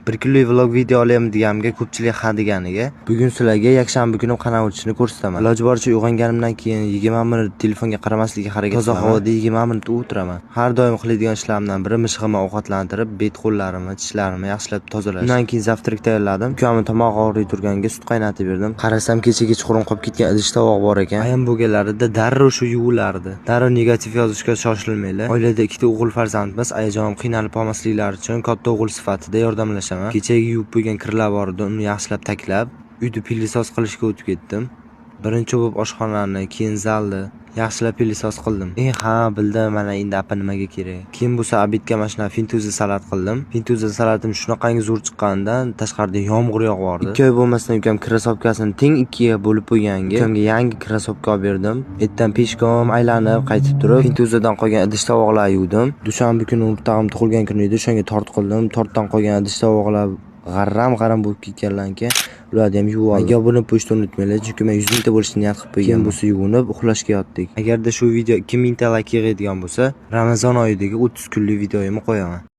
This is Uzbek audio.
Bir kunlik vlog video olaymi deganimga ko'pchilik ha deganiga, bugun sizlarga yakshanba kuni qanaqa o'tishini ko'rsataman. Iloji boricha uyg'onganimdan keyin 20 minut telefonga qaramaslikka harakat qilaman. Toza havoda 20 minut o'tiraman. Har doim qiladigan ishlarimdan biri mishig'imni ovqatlantirib, bet-qo'llarimni, tishlarimni yaxshilab tozalash. Undan keyin zavtrak tayyorladim. Ukamni tomog'i og'rib turganiga sut qaynatib berdim. Qarasam kecha qurun qolib ketgan idish tovoq bor ekan. Ayam bo'lganlarida darrov shu yuvilardi. Darrov negativ yozishga shoshilmanglar. Oilada ikkita o'g'il farzandmiz. Ayajonim qiynalib qolmasliklari uchun katta o'g'il sifatida yordamlashaman. Kechagi yuvib qo'ygan kirlar bor edi, uni yaxshilab taklab, uyda pilisos qilishga o'tib ketdim. Birinchi bo'lib oshxonani, keyin zalni yaxshilab pilisos qildim. Ha, bildim, mana endi apa nimaga kerak. Keyin bo'lsa obedga mana shuna fintuza salat qildim. Fintuza salatim shunaqangi zo'r chiqqanidan tashqarida yomg'ir yog'ardi. 2 oy bo'lmasdan ukam krasovkasini teng 2 ga bo'lib qo'yganga ukamga yangi krasovka olib berdim. Ertadan peshkom aylanib qaytib turib, fintuzadan qolgan idish tovoqlarni yuvdim. Dushanba kuni o'rtog'im tug'ilgan kun edi, o'shanga tort qildim. Tortdan qolgan idish tovoqlar g'arram bo'lib ketgandan keyin ularni ham yuvib oldim. Agar buni qo'yishni unutmanglar, chunki men 100 mingta bo'lishini niyat qilib qo'ygan. Keyin bo'lsa yuvinib uxlashga yotdik. Agarda shu video 2000 ta like yig'adigan bo'lsa, Ramazon oyidagi 30 kunlik videoyimni qo'yaman.